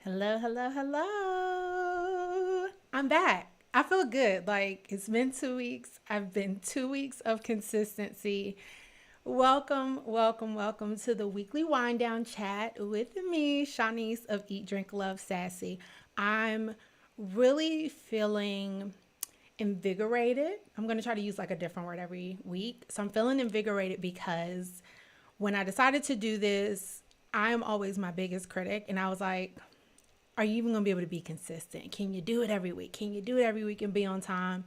Hello, hello, hello. I'm back. I feel good. Like it's been 2 weeks. I've been 2 weeks of consistency. Welcome, welcome, welcome to the weekly wind down chat with me, Shanice of Eat, Drink, Love, Sassy. I'm really feeling invigorated. I'm going to try to use like a different word every week. So I'm feeling invigorated because when I decided to do this, I'm always my biggest critic. And I was like, are you even going to be able to be consistent? Can you do it every week? Can you do it every week and be on time?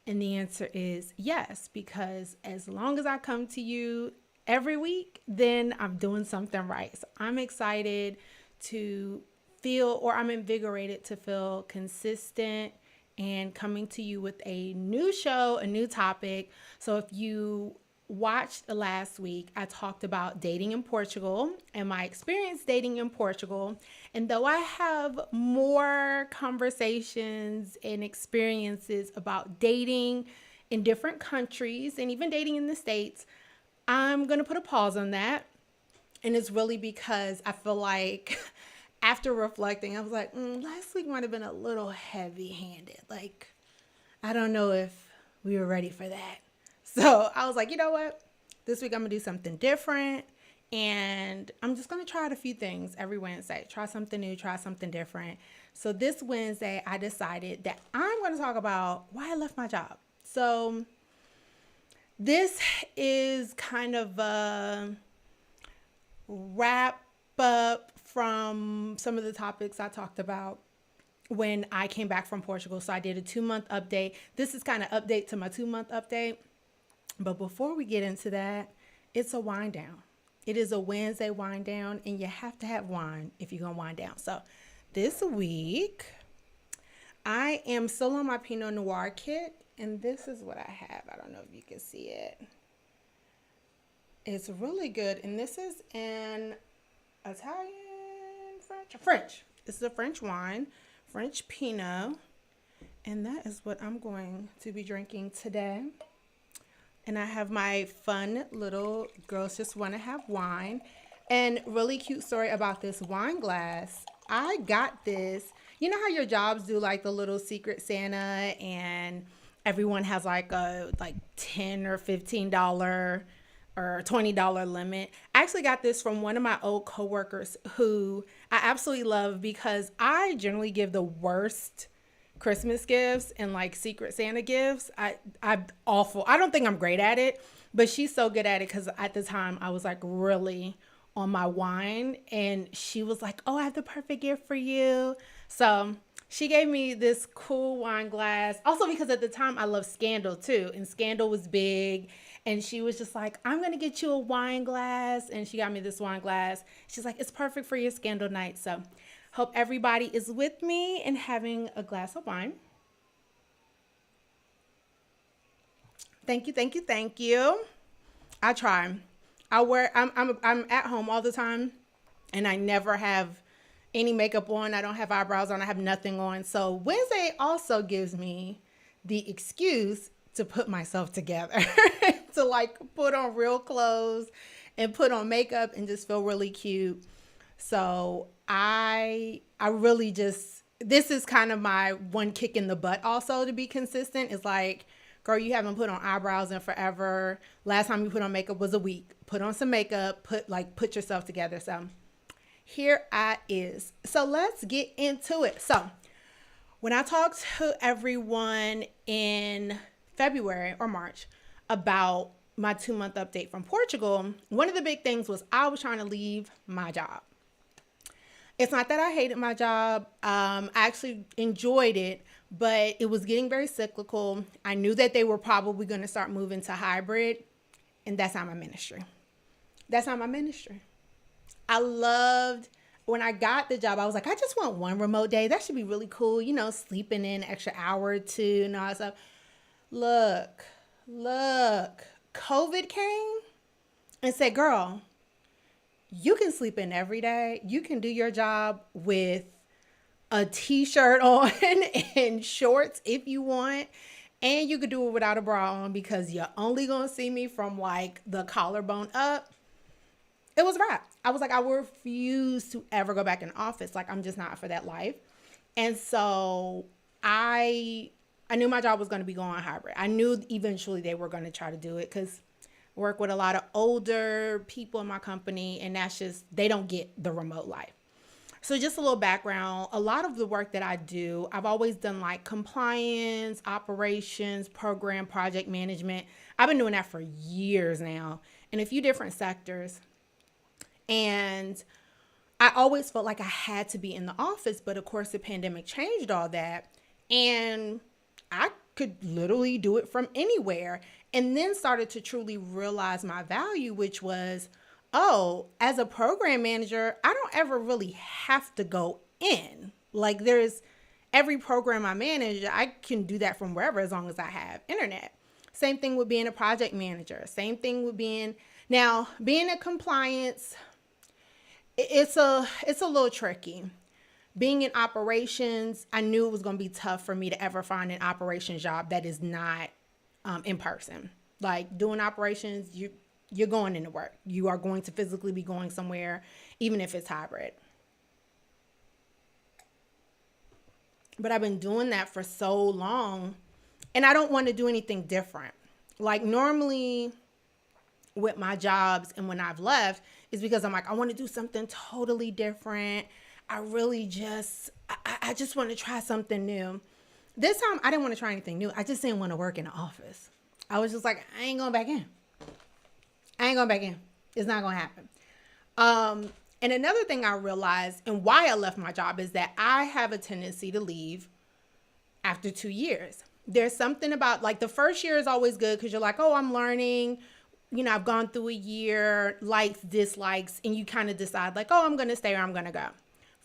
And the answer is yes, because as long as I come to you every week, then I'm doing something right. So I'm excited to feel, or I'm invigorated to feel consistent and coming to you with a new show, a new topic. So if you watched last week, I talked about dating in Portugal and my experience dating in Portugal. And though I have more conversations and experiences about dating in different countries and even dating in the States, I'm going to put a pause on that. And it's really because I feel like after reflecting, I was like, last week might have been a little heavy handed. Like, I don't know if we were ready for that. So I was like, you know what? This week I'm going to do something different. And I'm just going to try out a few things every Wednesday. Try something new, try something different. So this Wednesday, I decided that I'm going to talk about why I left my job. So this is kind of a wrap up from some of the topics I talked about when I came back from Portugal. So I did a 2 month update. This is kind of update to my 2 month update. But before we get into that, it's a wind down. It is a Wednesday wind down, and you have to have wine if you're going to wind down. So this week, I am still on my Pinot Noir kit, and this is what I have. I don't know if you can see it. It's really good, and this is an Italian, French. This is a French wine, French Pinot, and that is what I'm going to be drinking today. And I have my fun little girls just want to have wine. And really cute story about this wine glass. I got this. You know how your jobs do like the little secret Santa and everyone has like a $10 or $15 or $20 limit. I actually got this from one of my old coworkers who I absolutely love because I generally give the worst Christmas gifts and like secret Santa gifts. I'm awful. I don't think I'm great at it, but she's so good at it because at the time I was like really on my wine and she was like, oh, I have the perfect gift for you. So she gave me this cool wine glass. Also because at the time I love Scandal too. And Scandal was big. And she was just like, I'm going to get you a wine glass. And she got me this wine glass. She's like, it's perfect for your Scandal night. So hope everybody is with me and having a glass of wine. Thank you, thank you, thank you. I try. I'm at home all the time and I never have any makeup on. I don't have eyebrows on. I have nothing on. So Wednesday also gives me the excuse to put myself together, to like put on real clothes and put on makeup and just feel really cute. So I really just, this is kind of my one kick in the butt also to be consistent. It's like, girl, you haven't put on eyebrows in forever. Last time you put on makeup was a week. Put on some makeup, put yourself together. So here I is. So let's get into it. So when I talked to everyone in February or March about my 2 month update from Portugal, one of the big things was I was trying to leave my job. It's not that I hated my job. I actually enjoyed it, but it was getting very cyclical. I knew that they were probably going to start moving to hybrid, and that's not my ministry. That's not my ministry. I loved when I got the job. I was like, I just want one remote day. That should be really cool. You know, sleeping in an extra hour or two and all that stuff. Look. COVID came and said, girl, you can sleep in every day. You can do your job with a t-shirt on and shorts if you want. And you could do it without a bra on because you're only going to see me from like the collarbone up. It was a wrap. I was like, I will refuse to ever go back in the office. Like, I'm just not for that life. And so I knew my job was going to be going hybrid. I knew eventually they were going to try to do it because I work with a lot of older people in my company, and that's just, they don't get the remote life. So just a little background, a lot of the work that I do, I've always done like compliance, operations, program, project management. I've been doing that for years now in a few different sectors. And I always felt like I had to be in the office, but of course the pandemic changed all that. And I could literally do it from anywhere, and then started to truly realize my value, which was, oh, as a program manager, I don't ever really have to go in. Like, there's every program I manage, I can do that from wherever as long as I have internet. Same thing with being a project manager. Same thing with being a compliance. It's a little tricky. Being in operations, I knew it was going to be tough for me to ever find an operations job that is not in person. Like, doing operations, you're going into work. You are going to physically be going somewhere, even if it's hybrid. But I've been doing that for so long, and I don't want to do anything different. Like, normally with my jobs and when I've left is because I'm like, I want to do something totally different. I really I just want to try something new. This time I didn't want to try anything new. I just didn't want to work in the office. I was just like, I ain't going back in. It's not going to happen. And another thing I realized and why I left my job is that I have a tendency to leave after 2 years. There's something about, like, the first year is always good because you're like, oh, I'm learning. I've gone through a year, likes, dislikes, and you kind of decide like, oh, I'm going to stay or I'm going to go.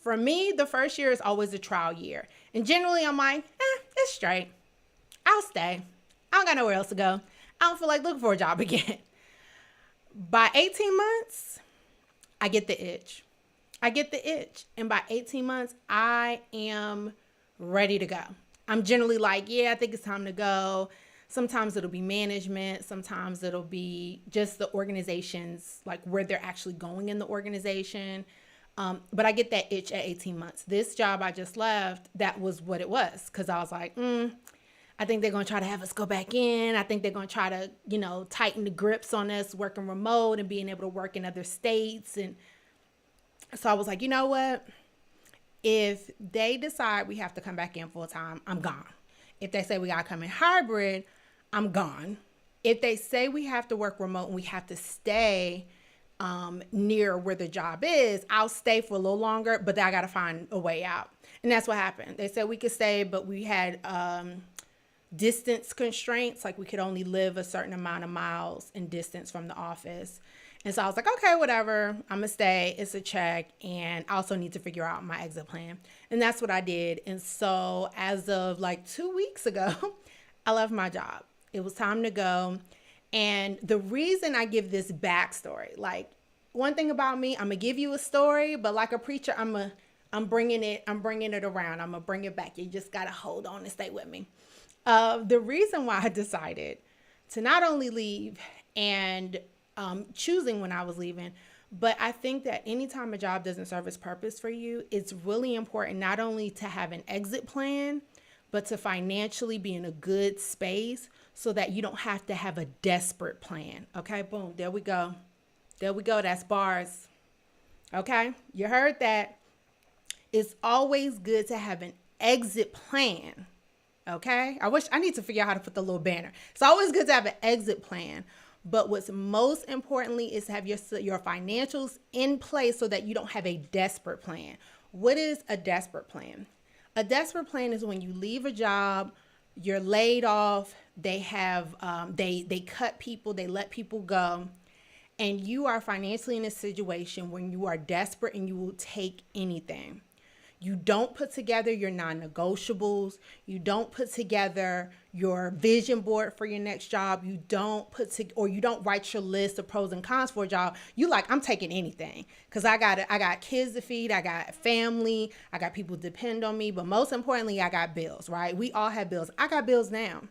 For me, the first year is always a trial year. And generally I'm like, it's straight. I'll stay. I don't got nowhere else to go. I don't feel like looking for a job again. By 18 months, I get the itch. And by 18 months, I am ready to go. I'm generally like, yeah, I think it's time to go. Sometimes it'll be management. Sometimes it'll be just the organizations, like where they're actually going in the organization. But I get that itch at 18 months. This job I just left, that was what it was. Because I was like, I think they're going to try to have us go back in. I think they're going to try to, tighten the grips on us working remote and being able to work in other states. And so I was like, you know what? If they decide we have to come back in full time, I'm gone. If they say we got to come in hybrid, I'm gone. If they say we have to work remote and we have to stay near where the job is, I'll stay for a little longer, but I got to find a way out. And that's what happened. They said we could stay, but we had distance constraints. Like, we could only live a certain amount of miles in distance from the office. And so I was like, okay, whatever. I'm going to stay. It's a check. And I also need to figure out my exit plan. And that's what I did. And so as of like 2 weeks ago, I left my job. It was time to go. And the reason I give this backstory, like, one thing about me, I'm gonna give you a story, but like a preacher, I'm bringing it around. I'm gonna bring it back. You just gotta hold on and stay with me. The reason why I decided to not only leave and choosing when I was leaving, but I think that anytime a job doesn't serve its purpose for you, it's really important not only to have an exit plan, but to financially be in a good space so that you don't have to have a desperate plan. Okay, boom, there we go. That's bars. Okay, you heard that. It's always good to have an exit plan. Okay, I need to figure out how to put the little banner. It's always good to have an exit plan. But what's most importantly is to have your financials in place so that you don't have a desperate plan. What is a desperate plan? A desperate plan is when you leave a job, you're laid off, they have they cut people, they let people go, and you are financially in a situation when you are desperate and you will take anything. You don't put together your non-negotiables. You don't put together your vision board for your next job. You don't write your list of pros and cons for a job. You like, I'm taking anything because I got kids to feed. I got family. I got people depend on me. But most importantly, I got bills, right? We all have bills. I got bills now.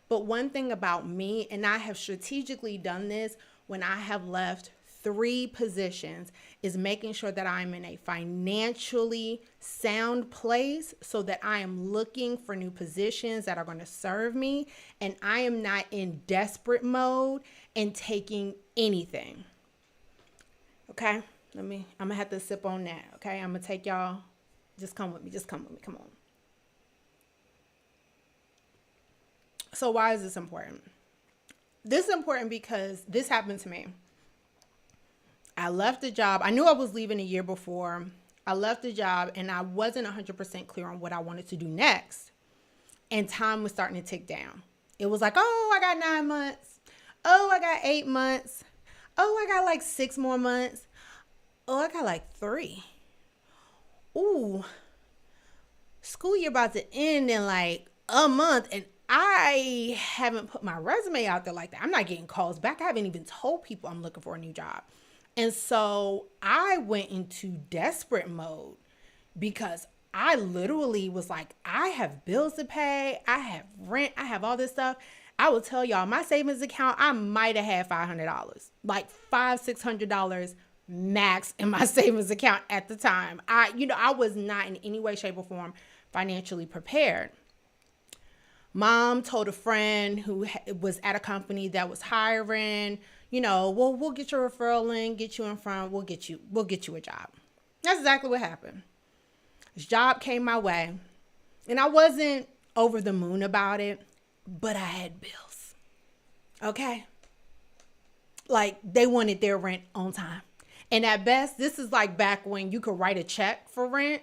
But one thing about me, and I have strategically done this when I have left 3 positions is making sure that I'm in a financially sound place so that I am looking for new positions that are going to serve me and I am not in desperate mode and taking anything. Okay? I'm gonna have to sip on that. Okay? I'm gonna take y'all. Just come with me. Come on. So why is this important? This is important because this happened to me. I left the job. I knew I was leaving a year before. I left the job and I wasn't 100% clear on what I wanted to do next. And time was starting to tick down. It was like, oh, I got 9 months. Oh, I got 8 months. Oh, I got like 6 more months. Oh, I got like 3. Ooh, school year about to end in like a month and I haven't put my resume out there like that. I'm not getting calls back. I haven't even told people I'm looking for a new job. And so I went into desperate mode because I literally was like, I have bills to pay. I have rent. I have all this stuff. I will tell y'all, my savings account, I might have had $500, like $500-$600 max in my savings account at the time. I was not in any way, shape, or form financially prepared. Mom told a friend who was at a company that was hiring, well, we'll get your referral in, get you in front, we'll get you a job. That's exactly what happened. This job came my way, and I wasn't over the moon about it, but I had bills. Okay? Like, they wanted their rent on time. And at best, this is like back when you could write a check for rent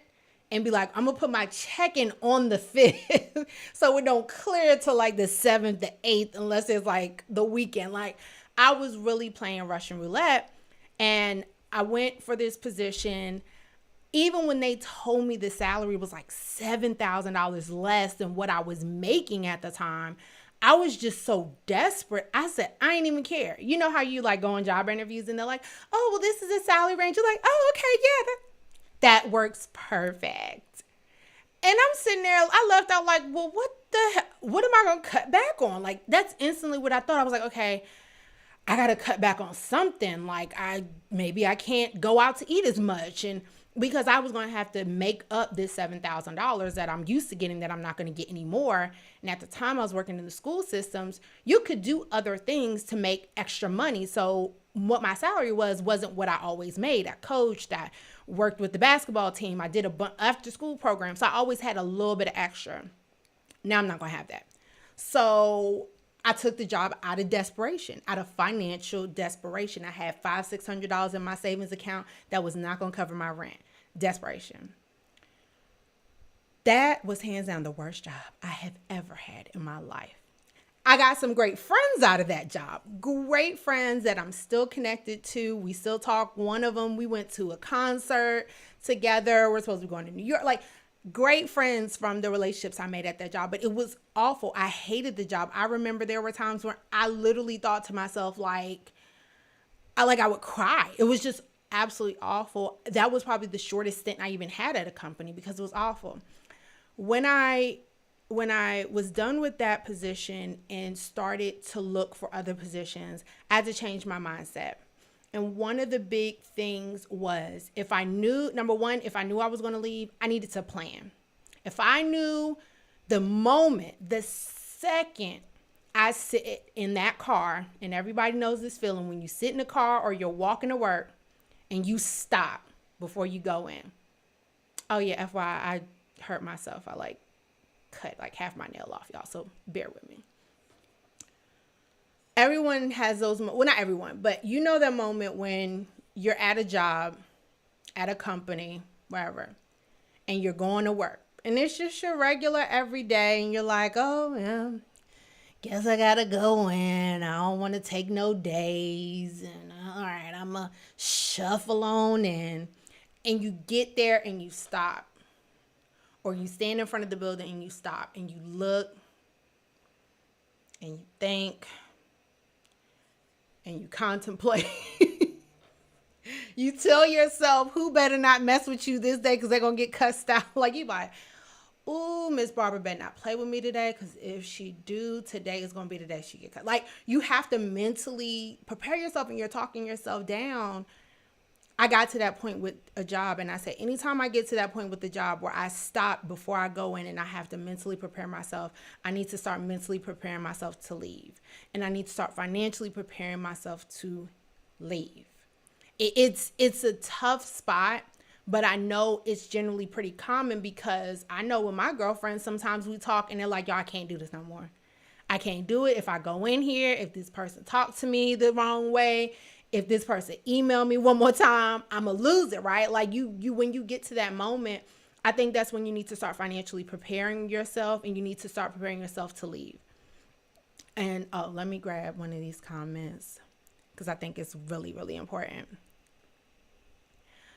and be like, I'm going to put my check in on the 5th so it don't clear till like the 7th, the 8th, unless it's like the weekend. Like, I was really playing Russian roulette, and I went for this position. Even when they told me the salary was like $7,000 less than what I was making at the time, I was just so desperate. I said, I ain't even care. You know how you like go on job interviews and they're like, oh, well, this is a salary range. You're like, oh, okay, yeah, that works perfect. And I'm sitting there, I left out like, well, what am I going to cut back on? Like, that's instantly what I thought. I was like, okay, I got to cut back on something. Like, maybe I can't go out to eat as much. And because I was going to have to make up this $7,000 that I'm used to getting that I'm not going to get anymore. And at the time I was working in the school systems, you could do other things to make extra money. So what my salary wasn't what I always made. I coached, I worked with the basketball team. I did a after school program. So I always had a little bit of extra. Now I'm not going to have that. So I took the job out of desperation, out of financial desperation. I had $500-$600 in my savings account that was not going to cover my rent. Desperation. That was hands down the worst job I have ever had in my life. I got some great friends out of that job. Great friends that I'm still connected to. We still talk. One of them, we went to a concert together. We're supposed to be going to New York. Like, great friends from the relationships I made at that job, but it was awful. I hated the job. I remember there were times where I literally thought to myself, I would cry. It was just absolutely awful. That was probably the shortest stint I even had at a company because it was awful. When I was done with that position and started to look for other positions, I had to change my mindset. And one of the big things was if I knew I was going to leave, I needed to plan. If I knew the second I sit in that car, and everybody knows this feeling when you sit in a car or you're walking to work and you stop before you go in. Oh yeah, FYI, I hurt myself. I cut half my nail off, y'all. So bear with me. Everyone has those, well, not everyone, but you know that moment when you're at a job, at a company, wherever, and you're going to work. And it's just your regular everyday, and you're like, oh, yeah, guess I gotta go in. I don't want to take no days. And all right, I'm going to shuffle on in. And you get there and you stop. Or you stand in front of the building and you stop and you look and you think and you contemplate. You tell yourself who better not mess with you this day because they're going to get cussed out. You like, ooh, Miss Barbara better not play with me today, because if she do, today is going to be the day she get cut. Like, you have to mentally prepare yourself, and you're talking yourself down. I got to that point with a job, and I said, anytime I get to that point with the job where I stop before I go in and I have to mentally prepare myself, I need to start mentally preparing myself to leave. And I need to start financially preparing myself to leave. It's a tough spot, but I know it's generally pretty common, because I know with my girlfriends, sometimes we talk and they're like, y'all, I can't do this no more. I can't do it if I go in here, if this person talks to me the wrong way, if this person email me one more time, I'm going to lose it, right? Like you, when you get to that moment, I think that's when you need to start financially preparing yourself, and you need to start preparing yourself to leave. And let me grab one of these comments, because I think it's really, really important.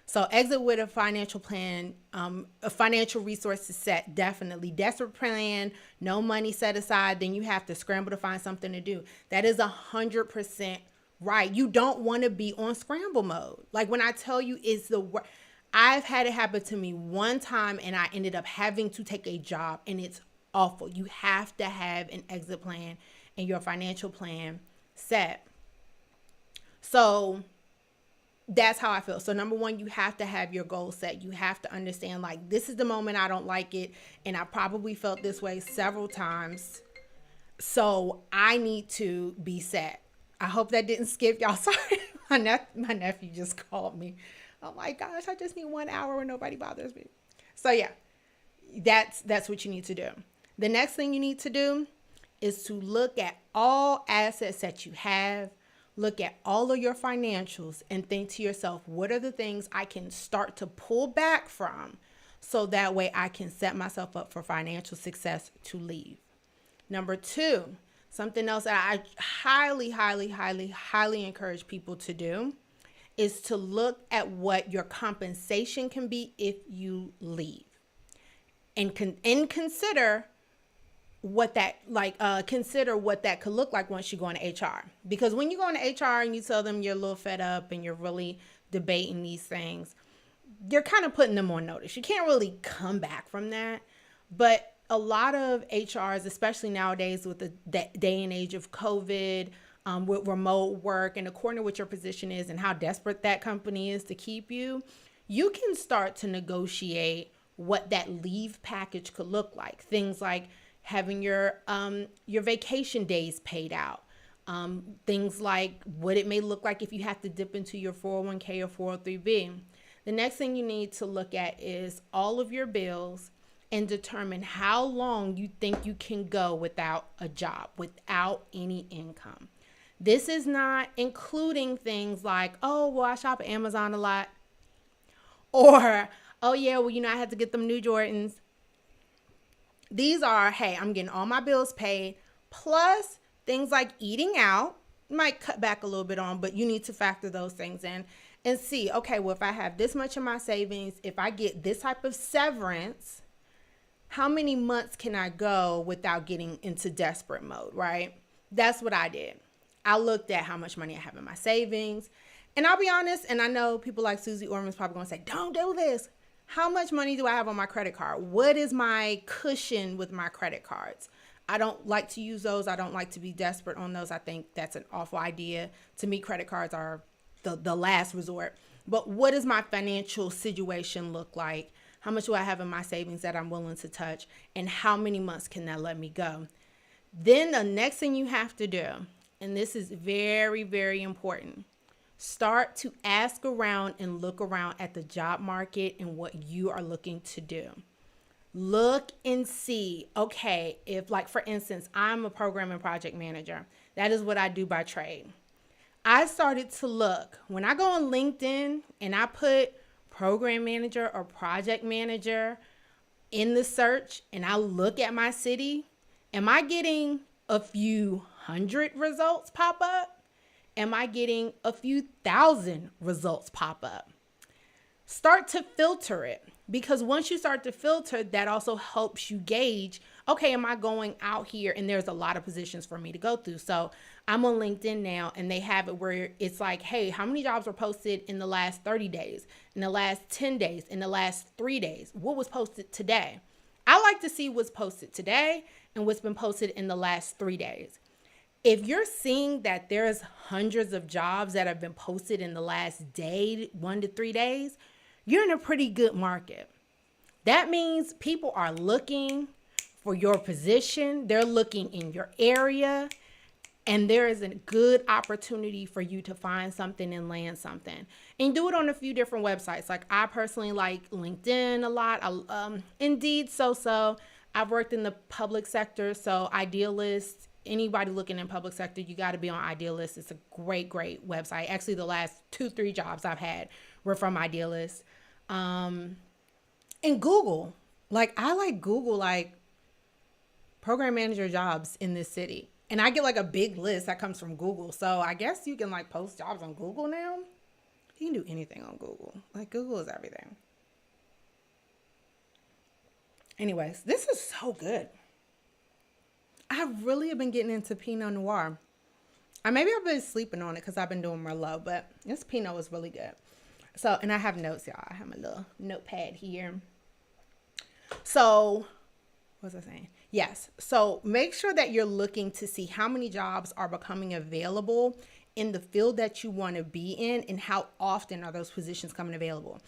So exit with a financial plan, a financial resources set, definitely. Desperate plan, no money set aside, then you have to scramble to find something to do. That is 100% right. You don't want to be on scramble mode. Like when I tell you it's the worst, I've had it happen to me one time, and I ended up having to take a job, and it's awful. You have to have an exit plan and your financial plan set. So that's how I feel. So number one, you have to have your goal set. You have to understand, like, this is the moment I don't like it. And I probably felt this way several times. So I need to be set. I hope that didn't skip y'all. Sorry. My nephew just called me. Oh my gosh, I just need 1 hour where nobody bothers me. So yeah, that's what you need to do. The next thing you need to do is to look at all assets that you have. Look at all of your financials and think to yourself, what are the things I can start to pull back from, so that way I can set myself up for financial success to leave. Number two, something else that I highly, highly, highly, highly encourage people to do is to look at what your compensation can be if you leave, and consider what that consider what that could look like once you go into HR. Because when you go into HR and you tell them you're a little fed up and you're really debating these things, you're kind of putting them on notice. You can't really come back from that. But a lot of HRs, especially nowadays with the day and age of COVID, with remote work, and according to what your position is and how desperate that company is to keep you, you can start to negotiate what that leave package could look like. Things like having your vacation days paid out. Things like what it may look like if you have to dip into your 401k or 403b. The next thing you need to look at is all of your bills and determine how long you think you can go without a job, without any income. This is not including things like, oh, well, I shop at Amazon a lot. Or, oh, yeah, well, I had to get them new Jordans. These are, hey, I'm getting all my bills paid, plus things like eating out. You might cut back a little bit on, but you need to factor those things in and see, okay, well, if I have this much in my savings, if I get this type of severance, how many months can I go without getting into desperate mode, right? That's what I did. I looked at how much money I have in my savings. And I'll be honest, and I know people like Susie Orman's probably going to say, don't do this. How much money do I have on my credit card? What is my cushion with my credit cards? I don't like to use those. I don't like to be desperate on those. I think that's an awful idea. To me, credit cards are the last resort. But what does my financial situation look like? How much do I have in my savings that I'm willing to touch? And how many months can that let me go? Then the next thing you have to do, and this is very, very important, start to ask around and look around at the job market and what you are looking to do. Look and see, okay, if, like, for instance, I'm a program and project manager. That is what I do by trade. I started to look. When I go on LinkedIn and I put program manager or project manager in the search and I look at my city, am I getting a few hundred results pop up? Am I getting a few thousand results pop up? Start to filter it, because once you start to filter, that also helps you gauge, okay, am I going out here and there's a lot of positions for me to go through? So I'm on LinkedIn now and they have it where it's like, hey, how many jobs were posted in the last 30 days, in the last 10 days, in the last 3 days? What was posted today? I like to see what's posted today and what's been posted in the last 3 days. If you're seeing that there's hundreds of jobs that have been posted in the last day, 1 to 3 days, you're in a pretty good market. That means people are looking for your position. They're looking in your area. And there is a good opportunity for you to find something and land something. And do it on a few different websites. Like I personally like LinkedIn a lot. Indeed, so. I've worked in the public sector, so Idealist. Anybody looking in public sector, you got to be on Idealist. It's a great website. Actually, the last 2-3 jobs I've had were from Idealist. And Google. Like I like Google, like program manager jobs in this city. And I get like a big list that comes from Google. So I guess you can like post jobs on Google now. You can do anything on Google. Like Google is everything. Anyways, this is so good. I really have been getting into Pinot Noir. Maybe I've been sleeping on it because I've been doing Merlot, but this Pinot is really good. So, and I have notes, y'all. I have my little notepad here. So, what was I saying? Yes. So make sure that you're looking to see how many jobs are becoming available in the field that you want to be in and how often are those positions coming available.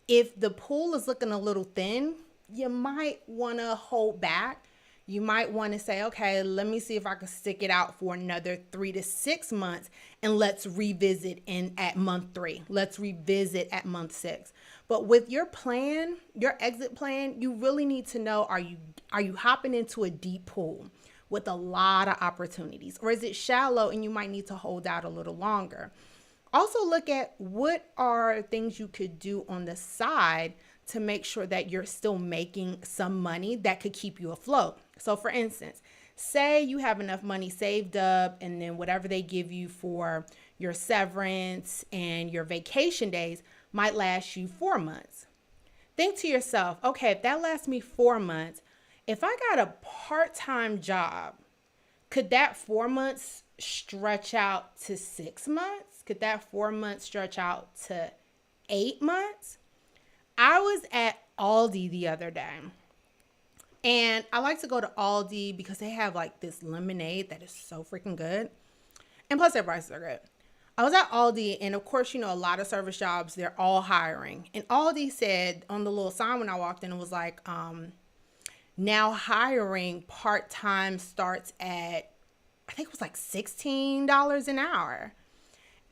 If the pool is looking a little thin, you might want to hold back. You might want to say, okay, let me see if I can stick it out for another 3 to 6 months and let's revisit at month 3. Let's revisit at month 6. But with your plan, your exit plan, you really need to know, are you hopping into a deep pool with a lot of opportunities? Or is it shallow and you might need to hold out a little longer? Also look at what are things you could do on the side to make sure that you're still making some money that could keep you afloat. So for instance, say you have enough money saved up and then whatever they give you for your severance and your vacation days might last you 4 months. Think to yourself, okay, if that lasts me 4 months, if I got a part-time job, could that 4 months stretch out to 6 months? Could that 4 months stretch out to 8 months? I was at Aldi the other day, and I like to go to Aldi because they have like this lemonade that is so freaking good. And plus their prices are good. I was at Aldi, and of course, you know, a lot of service jobs, they're all hiring. And Aldi said on the little sign when I walked in, it was like, now hiring part-time starts at, I think it was like $16 an hour.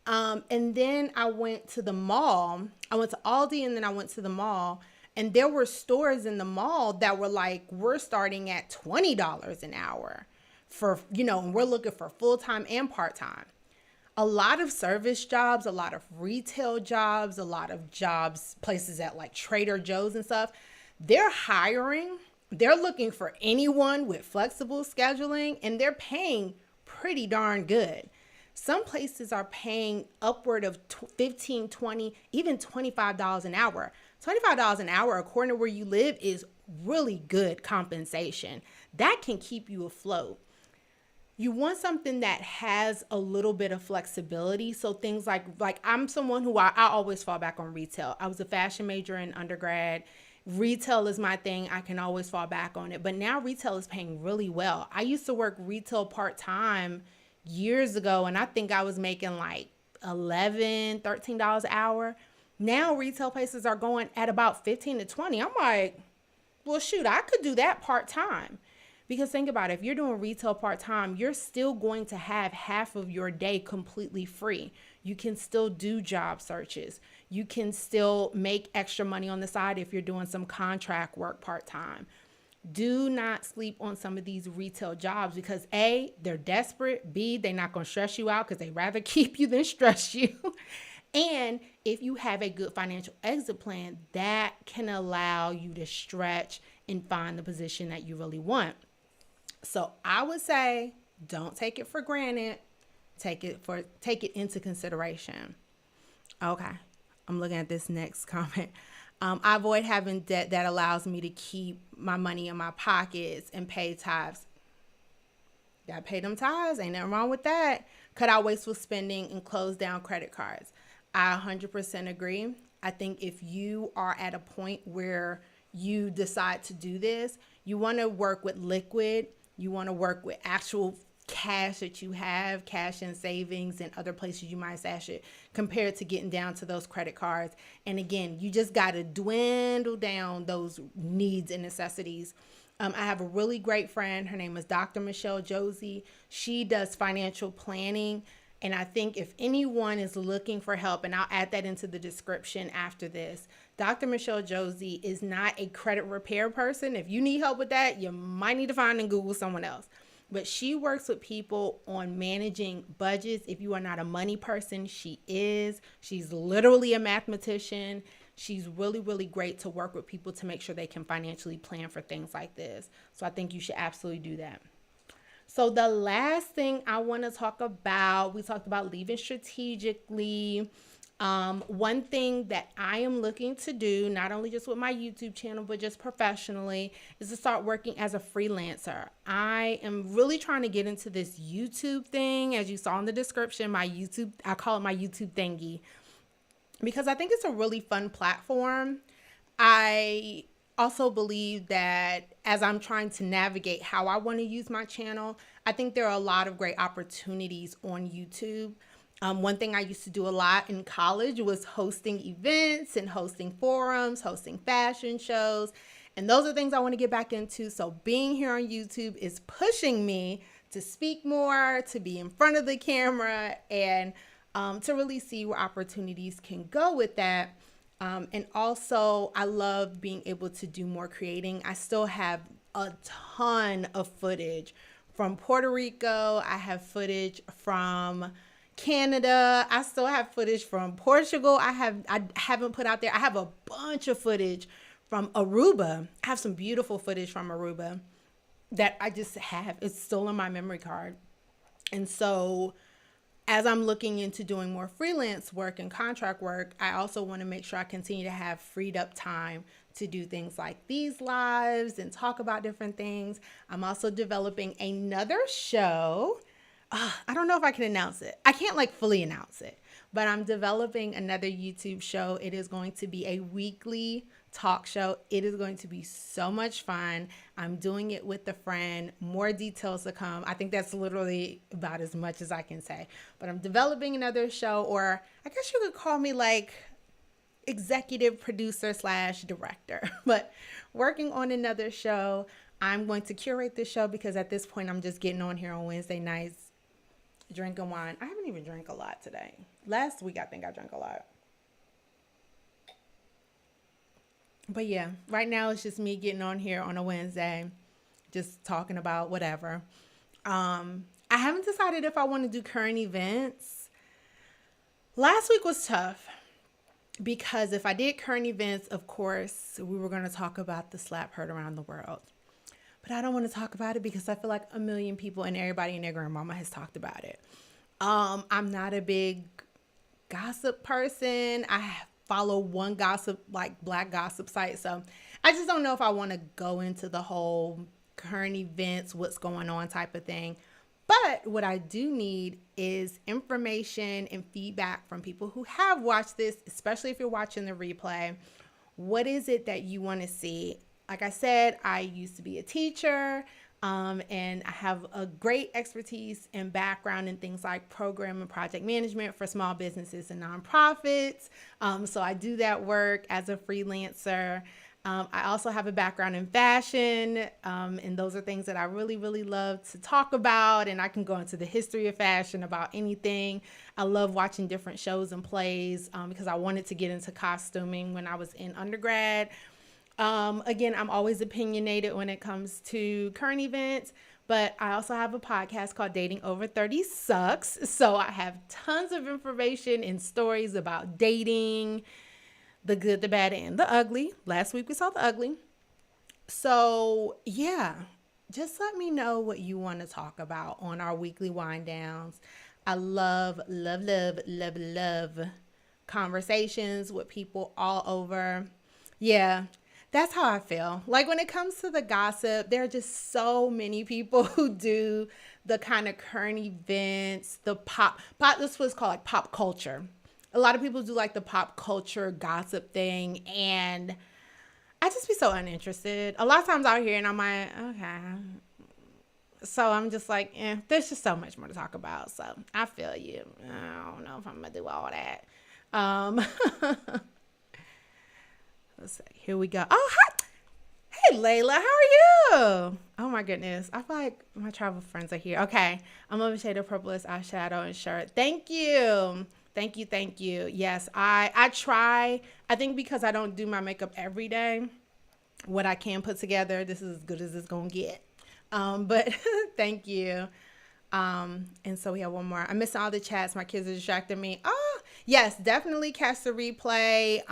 And then I went to the mall. I went to Aldi and then I went to the mall, and there were stores in the mall that were like, we're starting at $20 an hour for, you know, and we're looking for full-time and part-time. A lot of service jobs, a lot of retail jobs, a lot of jobs, places at like Trader Joe's and stuff, they're hiring. They're looking for anyone with flexible scheduling, and they're paying pretty darn good. Some places are paying upward of $15, $20, even $25 an hour. $25 an hour, according to where you live, is really good compensation. That can keep you afloat. You want something that has a little bit of flexibility. So things like I'm someone who I always fall back on retail. I was a fashion major in undergrad. Retail is my thing. I can always fall back on it. But now retail is paying really well. I used to work retail part-time years ago, and I think I was making like $11, $13 an hour. Now retail places are going at about 15 to 20. I'm like, well, shoot, I could do that part-time. Because think about it, if you're doing retail part-time, you're still going to have half of your day completely free. You can still do job searches. You can still make extra money on the side if you're doing some contract work part-time. Do not sleep on some of these retail jobs because A, they're desperate. B, they're not going to stress you out because they rather keep you than stress you. And if you have a good financial exit plan, that can allow you to stretch and find the position that you really want. So I would say, don't take it for granted. Take it into consideration. Okay. I'm looking at this next comment. I avoid having debt that allows me to keep my money in my pockets and pay tithes. Gotta pay them tithes. Ain't nothing wrong with that. Cut out wasteful spending and close down credit cards. I 100% agree. I think if you are at a point where you decide to do this, You want to work with liquid. You want to work with actual cash that you have, cash and savings and other places you might stash it, compared to getting down to those credit cards. And again, you just got to dwindle down those needs and necessities. I have a really great friend. Her name is Dr. Michelle Josie. She does financial planning. And I think if anyone is looking for help, and I'll add that into the description after this, Dr. Michelle Josie is not a credit repair person. If you need help with that, you might need to find and Google someone else. But she works with people on managing budgets. If you are not a money person, she is. She's literally a mathematician. She's really, really great to work with people to make sure they can financially plan for things like this. So I think you should absolutely do that. So the last thing I want to talk about, we talked about leaving strategically. One thing that I am looking to do, not only just with my YouTube channel, but just professionally, is to start working as a freelancer. I am really trying to get into this YouTube thing. As you saw in the description, my YouTube, I call it my YouTube thingy, because I think it's a really fun platform. I also believe that as I'm trying to navigate how I want to use my channel, I think there are a lot of great opportunities on YouTube. One thing I used to do a lot in college was hosting events and hosting forums, hosting fashion shows. And those are things I want to get back into. So being here on YouTube is pushing me to speak more, to be in front of the camera, and to really see where opportunities can go with that. And also, I love being able to do more creating. I still have a ton of footage from Puerto Rico. I have footage from Canada. I still have footage from Portugal. I haven't put out there. I have a bunch of footage from Aruba. I have some beautiful footage from Aruba that I just have. It's still on my memory card. And so as I'm looking into doing more freelance work and contract work, I also want to make sure I continue to have freed up time to do things like these lives and talk about different things. I'm also developing another show. I don't know if I can announce it. I can't fully announce it, but I'm developing another YouTube show. It is going to be a weekly talk show. It is going to be so much fun. I'm doing it with a friend. More details to come. I think that's literally about as much as I can say. But I'm developing another show, or I guess you could call me executive producer / director, but working on another show. I'm going to curate this show because at this point I'm just getting on here on Wednesday nights, drinking wine. I haven't even drank a lot today. Last week I think I drank a lot. But yeah, right now it's just me getting on here on a Wednesday, just talking about whatever. I haven't decided if I want to do current events. Last week was tough because if I did current events, of course, we were going to talk about the slap heard around the world. But I don't want to talk about it because I feel like a million people and everybody and their grandmama has talked about it. I'm not a big gossip person. I follow one gossip, black gossip site. So I just don't know if I want to go into the whole current events, what's going on type of thing. But what I do need is information and feedback from people who have watched this, especially if you're watching the replay. What is it that you want to see? Like I said, I used to be a teacher, and I have a great expertise and background in things like program and project management for small businesses and nonprofits. So I do that work as a freelancer. I also have a background in fashion, and those are things that I really, really love to talk about. And I can go into the history of fashion about anything. I love watching different shows and plays because I wanted to get into costuming when I was in undergrad. Again, I'm always opinionated when it comes to current events, but I also have a podcast called Dating Over 30 Sucks. So I have tons of information and stories about dating, the good, the bad, and the ugly. Last week we saw the ugly. So yeah, just let me know what you want to talk about on our weekly wind downs. I love conversations with people all over. Yeah. That's how I feel. When it comes to the gossip, there are just so many people who do the kind of current events, the this was called pop culture. A lot of people do the pop culture gossip thing. And I just be so uninterested. A lot of times out here, and I'm like, okay. So I'm just like, there's just so much more to talk about. So I feel you. I don't know if I'm gonna do all that. Um, let's see. Here we go. Oh, hi. Hey, Layla, how are you? Oh my goodness. I feel like my travel friends are here. Okay. I'm over shade of purplest eyeshadow and shirt. Thank you. Thank you. Thank you. Yes, I try. I think because I don't do my makeup every day, what I can put together, this is as good as it's gonna get. But thank you. And so we have one more. I missed all the chats. My kids are distracting me. Oh, yes, definitely catch the replay.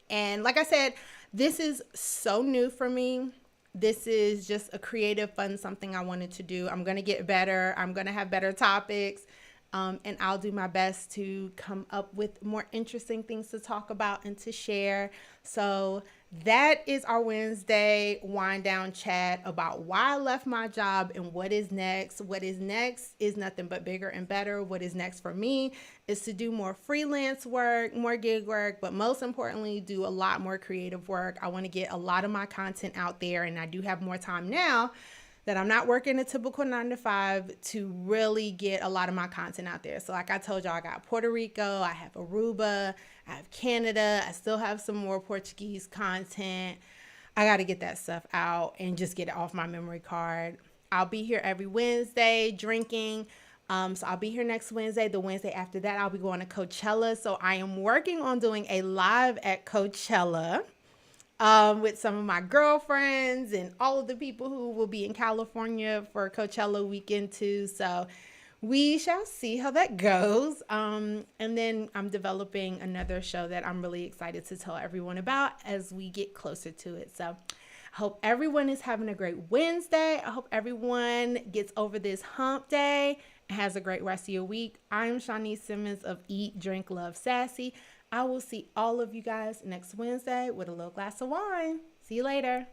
And like I said, this is so new for me. This is just a creative, fun, something I wanted to do. I'm going to get better. I'm going to have better topics. And I'll do my best to come up with more interesting things to talk about and to share. So that is our Wednesday wind down chat about why I left my job and what is next. What is next is nothing but bigger and better. What is next for me is to do more freelance work, more gig work, but most importantly, do a lot more creative work. I want to get a lot of my content out there, and I do have more time now that I'm not working a typical 9 to 5 to really get a lot of my content out there. So like I told y'all, I got Puerto Rico, I have Aruba, I have Canada, I still have some more Portuguese content. I got to get that stuff out and just get it off my memory card. I'll be here every Wednesday drinking. So I'll be here next Wednesday. The Wednesday after that, I'll be going to Coachella. So I am working on doing a live at Coachella. With some of my girlfriends and all of the people who will be in California for Coachella weekend too. So we shall see how that goes. And then I'm developing another show that I'm really excited to tell everyone about as we get closer to it. So I hope everyone is having a great Wednesday. I hope everyone gets over this hump day and has a great rest of your week. I'm Shanice Simmons of Eat, Drink, Love, Sassy. I will see all of you guys next Wednesday with a little glass of wine. See you later.